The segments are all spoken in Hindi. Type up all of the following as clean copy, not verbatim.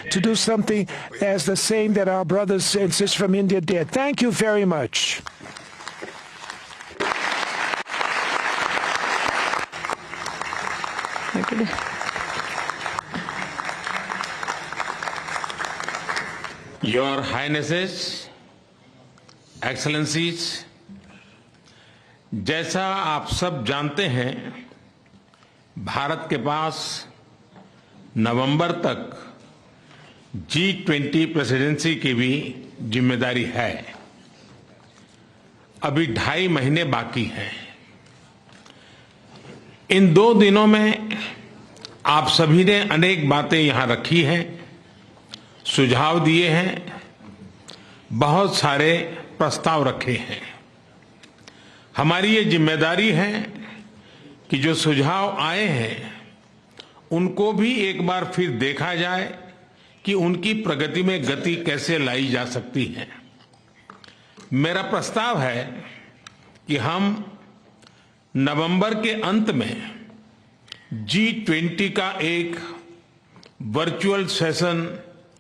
to do something as the same that our brothers and sisters from India did. Thank you very much. Your Highnesses, Excellencies, जैसा आप सब जानते हैं, भारत के पास नवंबर तक G20 प्रेसिडेंसी की भी जिम्मेदारी है। अभी 2.5 महीने बाकी हैं। इन 2 दिनों में आप सभी ने अनेक बातें यहां रखी हैं, सुझाव दिए हैं, बहुत सारे प्रस्ताव रखे हैं। हमारी ये जिम्मेदारी है कि जो सुझाव आए हैं उनको भी एक बार फिर देखा जाए कि उनकी प्रगति में गति कैसे लाई जा सकती है। मेरा प्रस्ताव है कि हम नवंबर के अंत में G20 का एक वर्चुअल सेशन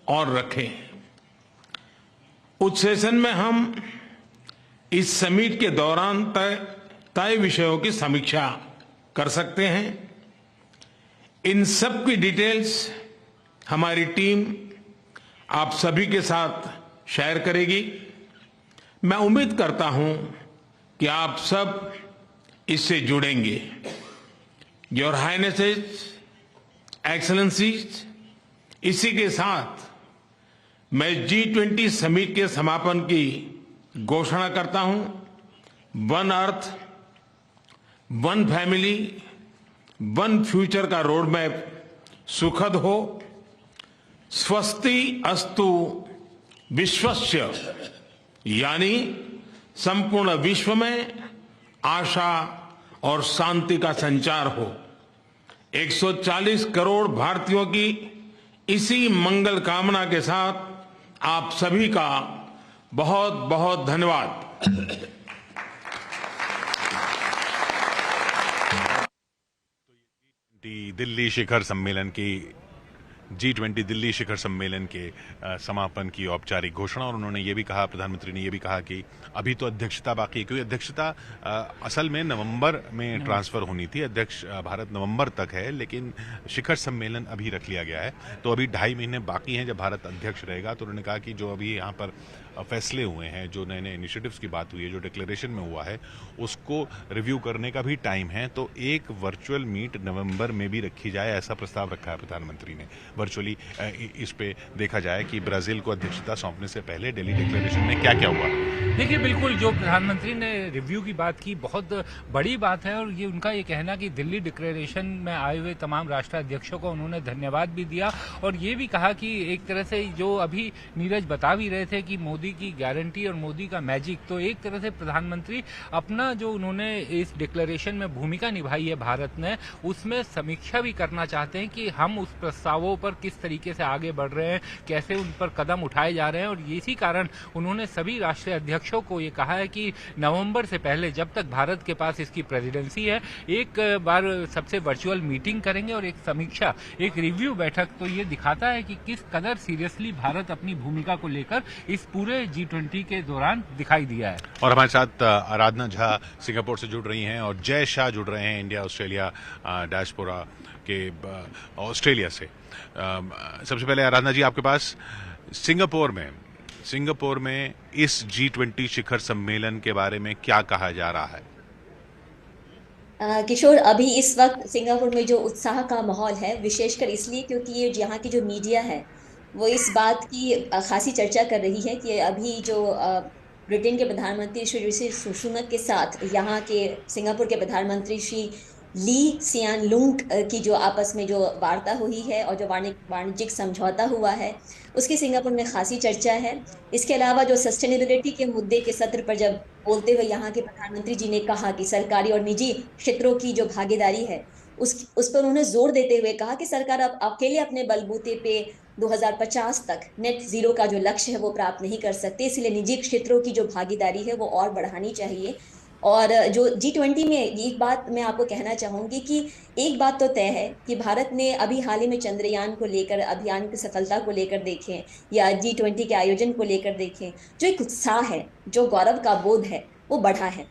और रखें। उस सेशन में हम इस समिट के दौरान तय विषयों की समीक्षा कर सकते हैं। इन सब की डिटेल्स हमारी टीम आप सभी के साथ शेयर करेगी। मैं उम्मीद करता हूं कि आप सब इससे जुड़ेंगे। योर हाइनेसेस, एक्सेलेंसीज, इसी के साथ मैं G20 समिट के समापन की घोषणा करता हूं। One earth, one family, one future का रोड मैप सुखद हो। स्वस्ति अस्तु विश्वस्य, यानी संपूर्ण विश्व में आशा और शांति का संचार हो। 140 करोड़ भारतीयों की इसी मंगल कामना के साथ आप सभी का बहुत बहुत धन्यवाद। दिल्ली शिखर सम्मेलन की G20 दिल्ली शिखर सम्मेलन के समापन की औपचारिक घोषणा। और उन्होंने ये भी कहा, प्रधानमंत्री ने ये भी कहा कि अभी तो अध्यक्षता बाकी है, क्योंकि अध्यक्षता असल में नवंबर में ट्रांसफर होनी थी। अध्यक्ष भारत नवंबर तक है, लेकिन शिखर सम्मेलन अभी रख लिया गया है। तो अभी 2.5 महीने बाकी हैं जब भारत अध्यक्ष रहेगा। तो उन्होंने कहा कि जो अभी यहाँ पर फैसले हुए हैं, जो नए नए इनिशिएटिव्स की बात हुई है, जो डिक्लेरेशन में हुआ है, उसको रिव्यू करने का भी टाइम है। तो एक वर्चुअल मीट नवंबर में भी रखी जाए, ऐसा प्रस्ताव रखा है प्रधानमंत्री ने। वर्चुअली इस पे देखा जाए कि ब्राजील को अध्यक्षता सौंपने से पहले दिल्ली डिक्लेरेशन में क्या क्या हुआ। देखिए, बिल्कुल जो प्रधानमंत्री ने रिव्यू की बात की, बहुत बड़ी बात है। और ये उनका ये कहना कि दिल्ली डिक्लेरेशन में आए हुए तमाम राष्ट्राध्यक्षों को उन्होंने धन्यवाद भी दिया। और ये भी कहा कि एक तरह से जो अभी नीरज बता भी रहे थे कि मोदी की गारंटी और मोदी का मैजिक, तो एक तरह से प्रधानमंत्री अपना जो उन्होंने इस डिक्लेरेशन में भूमिका निभाई है भारत ने, उसमें समीक्षा भी करना चाहते हैं कि हम उस प्रस्तावों पर किस तरीके से आगे बढ़ रहे हैं, कैसे उन पर कदम उठाए जा रहे हैं। और इसी कारण उन्होंने सभी राष्ट्रीय अध्यक्षों को ये कहा है कि नवंबर से पहले, जब तक भारत के पास इसकी प्रेसिडेंसी है, एक बार सबसे वर्चुअल मीटिंग करेंगे और एक समीक्षा, एक रिव्यू बैठक। तो ये दिखाता है कि किस कदर सीरियसली भारत अपनी भूमिका को लेकर इस पूरे G20 के दौरान दिखाई दिया है। और हमारे साथ आराधना झा सिंगापुर से जुड़ रही हैं और जय शाह जुड़ रहे हैं इंडिया ऑस्ट्रेलिया डायस्पोरा के ऑस्ट्रेलिया से। सबसे पहले आराधना जी, आपके पास सिंगापुर में इस G20 शिखर सम्मेलन के बारे में क्या कहा जा रहा है? किशोर, अभी इस वक्त सिंगापुर में जो उत्साह का माहौल है, विशेषकर इसलिए क्योंकि ये यहाँ की जो मीडिया है वो इस बात की खासी चर्चा कर रही है कि अभी जो ब्रिटेन के प्रधानमंत्री श्री ऋषि सुनक के साथ यहाँ के सिंगापुर के प्रधानमंत्री श्री ली सियान लुंग की जो आपस में जो वार्ता हुई है और जो वाणिज्यिक समझौता हुआ है, उसकी सिंगापुर में खासी चर्चा है। इसके अलावा जो सस्टेनेबिलिटी के मुद्दे के सत्र पर जब बोलते हुए यहाँ के प्रधानमंत्री जी ने कहा कि सरकारी और निजी क्षेत्रों की जो भागीदारी है, उस पर उन्होंने जोर देते हुए कहा कि सरकार अब अकेले अपने बलबूते पे 2050 तक नेट जीरो का जो लक्ष्य है वो प्राप्त नहीं कर सकते, इसलिए निजी क्षेत्रों की जो भागीदारी है वो और बढ़ानी चाहिए। और जो G20 में एक बात मैं आपको कहना चाहूंगी कि एक बात तो तय है कि भारत ने अभी हाल ही में चंद्रयान को लेकर अभियान की सफलता को लेकर देखें या G20 के आयोजन को लेकर देखें, जो एक उत्साह है, जो गौरव का बोध है, वो बढ़ा है।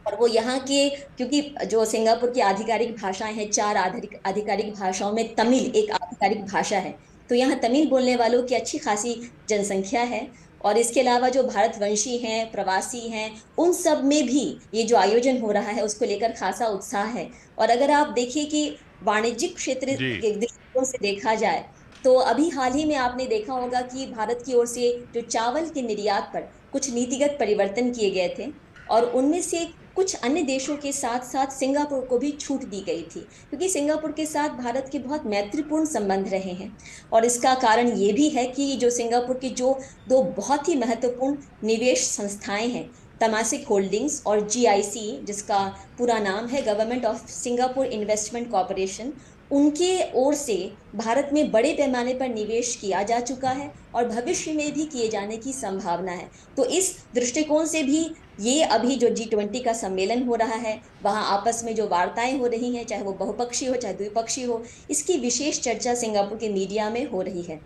और वो यहाँ के, क्योंकि जो सिंगापुर की आधिकारिक भाषाएं हैं, चार आधिकारिक भाषाओं में तमिल एक आधिकारिक भाषा है, तो यहाँ तमिल बोलने वालों की अच्छी खासी जनसंख्या है। और इसके अलावा जो भारतवंशी हैं, प्रवासी हैं, उन सब में भी ये जो आयोजन हो रहा है उसको लेकर खासा उत्साह है। और अगर आप देखिए कि वाणिज्यिक क्षेत्र जी। के दृष्टिकोण से देखा जाए, तो अभी हाल ही में आपने देखा होगा कि भारत की ओर से जो चावल के निर्यात पर कुछ नीतिगत परिवर्तन किए गए थे, और उनमें से कुछ अन्य देशों के साथ साथ सिंगापुर को भी छूट दी गई थी, क्योंकि सिंगापुर के साथ भारत के बहुत मैत्रीपूर्ण संबंध रहे हैं। और इसका कारण ये भी है कि जो सिंगापुर की जो दो बहुत ही महत्वपूर्ण निवेश संस्थाएं हैं, तमासिक होल्डिंग्स और GIC, जिसका पूरा नाम है government of Singapore investment corporation, उनके ओर से भारत में बड़े पैमाने पर निवेश किया जा चुका है और भविष्य में भी किए जाने की संभावना है। तो इस दृष्टिकोण से भी ये अभी जो G20 का सम्मेलन हो रहा है, वहाँ आपस में जो वार्ताएं हो रही हैं, चाहे वो बहुपक्षीय हो चाहे द्विपक्षीय हो, इसकी विशेष चर्चा सिंगापुर के मीडिया में हो रही है।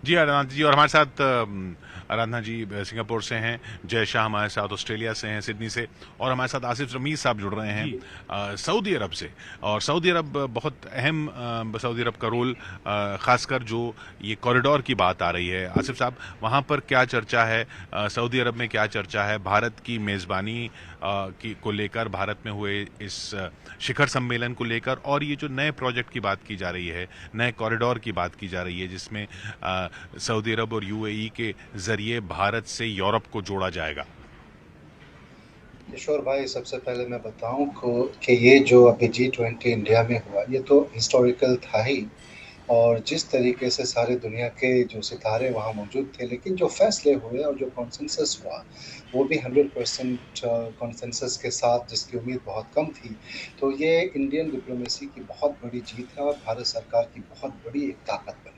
जी आराधना जी, और हमारे साथ आराधना जी सिंगापुर से हैं, जय शाह हमारे साथ ऑस्ट्रेलिया से हैं, सिडनी से, और हमारे साथ आसिफ रमीज साहब जुड़ रहे हैं सऊदी अरब से। और सऊदी अरब बहुत अहम, सऊदी अरब का रोल, खासकर जो ये कॉरिडोर की बात आ रही है, आसिफ साहब वहाँ पर क्या चर्चा है, सऊदी अरब में क्या चर्चा है भारत की मेज़बानी की को लेकर, भारत में हुए इस शिखर सम्मेलन को लेकर, और ये जो नए प्रोजेक्ट की बात की जा रही है, नए कॉरिडोर की बात की जा रही है, जिसमें सऊदी अरब और UAE के जरिए भारत से यूरोप को जोड़ा जाएगा। किशोर भाई, सबसे पहले मैं बताऊं कि ये जो अभी G20 इंडिया में हुआ, ये तो हिस्टोरिकल था ही। और जिस तरीके से सारे दुनिया के जो सितारे वहाँ मौजूद थे, लेकिन जो फैसले हुए और जो कॉन्सेंसस हुआ, वो भी 100% कॉन्सेंसस के साथ, जिसकी उम्मीद बहुत कम थी। तो ये इंडियन डिप्लोमेसी की बहुत बड़ी जीत है और भारत सरकार की बहुत बड़ी एक ताकत बनी।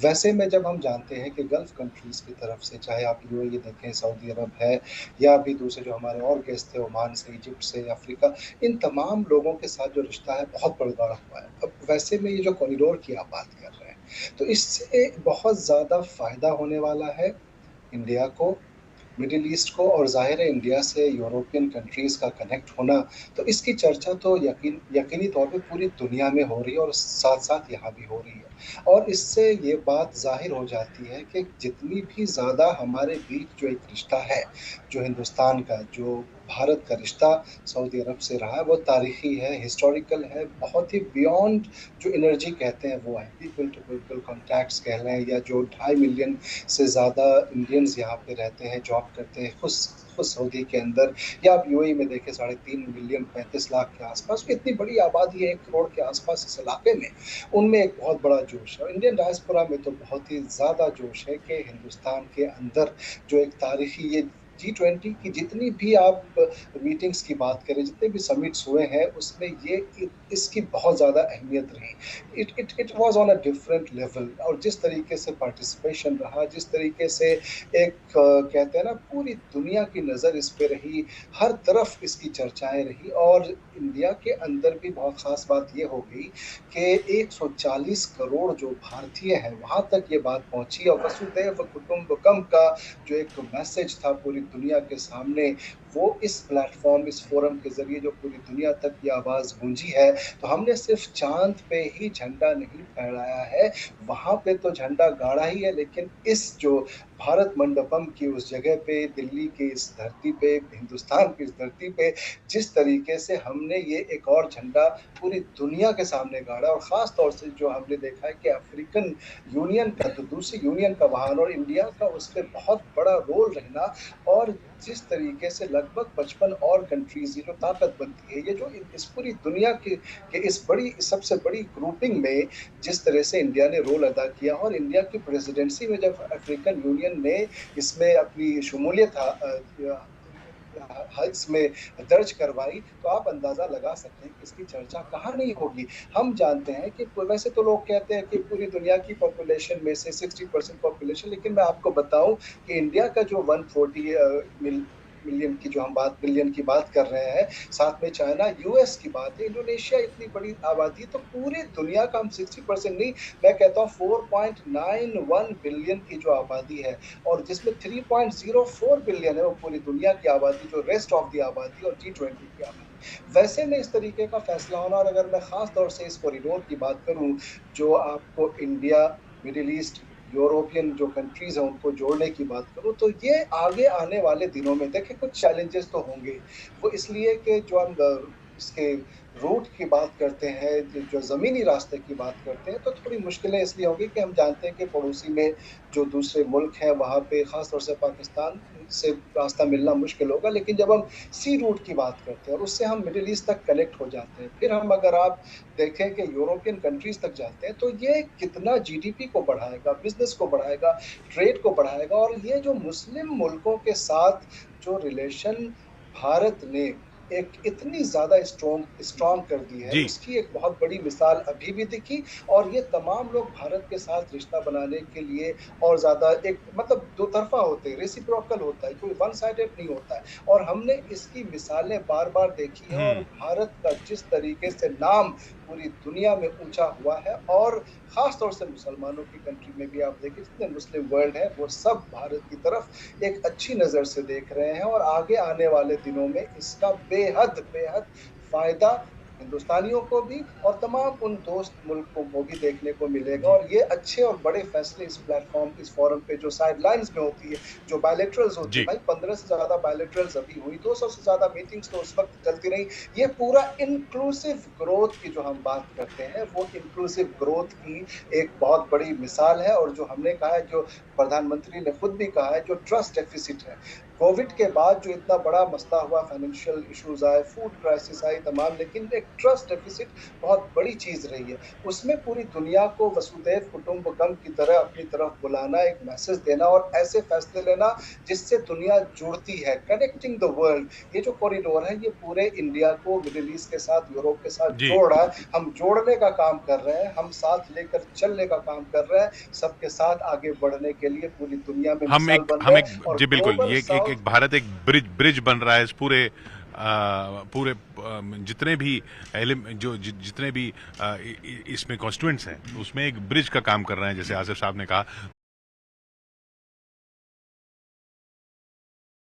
वैसे में जब हम जानते हैं कि गल्फ कंट्रीज़ की तरफ से, चाहे आप UAE देखें, सऊदी अरब है, या अभी दूसरे जो हमारे और गेस्ट थे, ओमान से, इजिप्ट से, अफ्रीका, इन तमाम लोगों के साथ जो रिश्ता है बहुत बड़ा हुआ है। अब वैसे में ये जो कॉरिडोर की आप बात कर रहे हैं, तो इससे बहुत ज़्यादा फ़ायदा होने वाला है इंडिया को, मिडिल ईस्ट को, और ज़ाहिर है इंडिया से यूरोपियन कंट्रीज़ का कनेक्ट होना। तो इसकी चर्चा तो यकीनी तौर पे पूरी दुनिया में हो रही है और साथ-साथ यहाँ भी हो रही है। और इससे ये बात ज़ाहिर हो जाती है कि जितनी भी ज़्यादा हमारे बीच जो एक रिश्ता है, जो हिंदुस्तान का, जो भारत का रिश्ता सऊदी अरब से रहा है, वो तारीख़ी है, हिस्टोरिकल है, बहुत ही बियॉन्ड जो एनर्जी कहते हैं वो है, पीपल टू पीपल कॉन्टैक्ट्स कह लें, या जो 2.5 मिलियन से ज़्यादा इंडियंस यहाँ पे रहते हैं, जॉब करते हैं खुद सऊदी के अंदर, या आप UAE में देखें 3.5 मिलियन, 35 लाख के आसपास, इतनी बड़ी आबादी है 1 करोड़ के आसपास इस इलाके में, उनमें एक बहुत बड़ा जोश है। और इंडियन डायस्पोरा में तो बहुत ही ज़्यादा जोश है कि हिंदुस्तान के अंदर जो एक तारीख़ी ये G20 की जितनी भी आप मीटिंग्स की बात करें, जितने भी समिट्स हुए हैं, उसमें ये इसकी बहुत ज़्यादा अहमियत रही। It was on a different level. और जिस तरीके से पार्टिसिपेशन रहा, जिस तरीके से एक कहते हैं ना, पूरी दुनिया की नज़र इस पे रही, हर तरफ इसकी चर्चाएं रही। और इंडिया के अंदर भी बहुत ख़ास बात ये हो गई कि 140 करोड़ जो भारतीय हैं, वहाँ तक ये बात पहुँची, और वसुधैव कुटुंबकम का जो एक मैसेज था पूरी दुनिया के सामने, वो इस प्लेटफॉर्म, इस फोरम के ज़रिए जो पूरी दुनिया तक ये आवाज़ गूंजी है। तो हमने सिर्फ चांद पे ही झंडा नहीं फहराया है, वहाँ पे तो झंडा गाड़ा ही है, लेकिन इस जो भारत मंडपम की उस जगह पे, दिल्ली की इस धरती पे, हिंदुस्तान की इस धरती पे, जिस तरीके से हमने ये एक और झंडा पूरी दुनिया के सामने गाड़ा, और ख़ास तौर से जो हमने देखा है कि अफ्रीकन यूनियन का, तो दूसरी यूनियन का वहाँ, और इंडिया का उस पर बहुत बड़ा रोल रहना, और जिस तरीके से लगभग 55 और कंट्रीज़ ये जो ताकत बनती है, ये जो इस पूरी दुनिया के इस बड़ी, सबसे बड़ी ग्रुपिंग में जिस तरह से इंडिया ने रोल अदा किया। और इंडिया की प्रेसिडेंसी में जब अफ्रीकन यूनियन ने इसमें अपनी शमूलियत इसमें दर्ज करवाई, तो आप अंदाजा लगा सकते हैं कि इसकी चर्चा कहाँ नहीं होगी। हम जानते हैं कि वैसे तो लोग कहते हैं कि पूरी दुनिया की पॉपुलेशन में से 60% पॉपुलेशन, लेकिन मैं आपको बताऊं कि इंडिया का जो 140 मिलियन की जो हम बात बिलियन की बात कर रहे हैं, साथ में चाइना, यूएस की बात है, इंडोनेशिया, इतनी बड़ी आबादी, तो पूरी दुनिया का हम 60% नहीं, मैं कहता हूँ 4.91 बिलियन की जो आबादी है, और जिसमें 3.04 बिलियन है वो पूरी दुनिया की आबादी, जो रेस्ट ऑफ द आबादी और G20 की आबादी। वैसे में इस तरीके का फैसला होना, और अगर मैं खास तौर से इस कॉरिडोर की बात करूं जो आपको इंडिया, मिडिल ईस्ट, यूरोपियन जो कंट्रीज हैं उनको जोड़ने की बात करूं, तो ये आगे आने वाले दिनों में देखिए कुछ चैलेंजेस तो होंगे। वो इसलिए कि जो हम इसके रूट की बात करते हैं, जो ज़मीनी रास्ते की बात करते हैं, तो थोड़ी मुश्किलें इसलिए होंगी कि हम जानते हैं कि पड़ोसी में जो दूसरे मुल्क हैं वहाँ पे ख़ास तौर से पाकिस्तान से रास्ता मिलना मुश्किल होगा। लेकिन जब हम सी रूट की बात करते हैं और उससे हम मिडिल ईस्ट तक कनेक्ट हो जाते हैं, फिर हम अगर आप देखें कि यूरोपियन कंट्रीज तक जाते हैं, तो ये कितना जीडीपी को बढ़ाएगा, बिजनेस को बढ़ाएगा, ट्रेड को बढ़ाएगा। और ये जो मुस्लिम मुल्कों के साथ जो रिलेशन भारत ने एक इतनी ज़्यादा स्ट्रॉन्ग कर दी है, जी। उसकी एक बहुत बड़ी मिसाल अभी भी दिखी। और ये तमाम लोग भारत के साथ रिश्ता बनाने के लिए और ज़्यादा एक मतलब दो तरफ़ा होते हैं, रेसिप्रोकल होता है, कोई वन साइडेड नहीं होता है। और हमने इसकी मिसालें बार-बार देखी हैं, और भारत का जिस तरीके से नाम पूरी दुनिया में ऊँचा हुआ है, और ख़ास तौर से मुसलमानों की कंट्री में भी आप देखिए जितने मुस्लिम वर्ल्ड है वो सब भारत की तरफ एक अच्छी नज़र से देख रहे हैं। और आगे आने वाले दिनों में इसका बेहद फ़ायदा हिंदुस्तानियों को भी और तमाम उन दोस्त मुल्कों को भी देखने को मिलेगा। और ये अच्छे और बड़े फैसले इस प्लेटफॉर्म, इस फोरम पे जो साइडलाइंस में होती है, जो बायलैटरल्स होती है, भाई 15 से ज़्यादा बायलैटरल्स अभी हुई, 200 से ज़्यादा मीटिंग्स तो उस वक्त चलती रही। ये पूरा इंक्लूसिव ग्रोथ की जो हम बात करते हैं, वो इंक्लूसिव ग्रोथ की एक बहुत बड़ी मिसाल है। और जो हमने कहा है, जो प्रधानमंत्री ने खुद भी कहा है, जो ट्रस्ट डेफिसिट है, कोविड के बाद जो इतना बड़ा मसला हुआ, फाइनेंशियल इश्यूज आए, फूड क्राइसिस आई तमाम, लेकिन एक ट्रस्ट डेफिसिट बहुत बड़ी चीज़ रही है। उसमें पूरी दुनिया को वसुधैव कुटुंबकम की तरह अपनी तरफ बुलाना, एक मैसेज देना और ऐसे फैसले लेना जिससे दुनिया जुड़ती है, कनेक्टिंग द वर्ल्ड। ये जो कॉरिडोर है, ये पूरे इंडिया को मिडिल ईस्ट के साथ, यूरोप के साथ जोड़ रहा है। हम जोड़ने का काम कर रहे हैं, हम साथ लेकर चलने का काम कर रहे हैं, सबके साथ आगे बढ़ने के लिए पूरी दुनिया में हम मिसाल एक बन हम रहे एक हैं। और जी बिल्कुल, ग्लोबल ये साउथ एक भारत एक ब्रिज बन रहा है इस पूरे जितने भी जितने भी इसमें कॉन्स्टिट्यूएंट्स हैं उसमें एक ब्रिज का काम कर रहे हैं, जैसे आसिफ साहब ने कहा।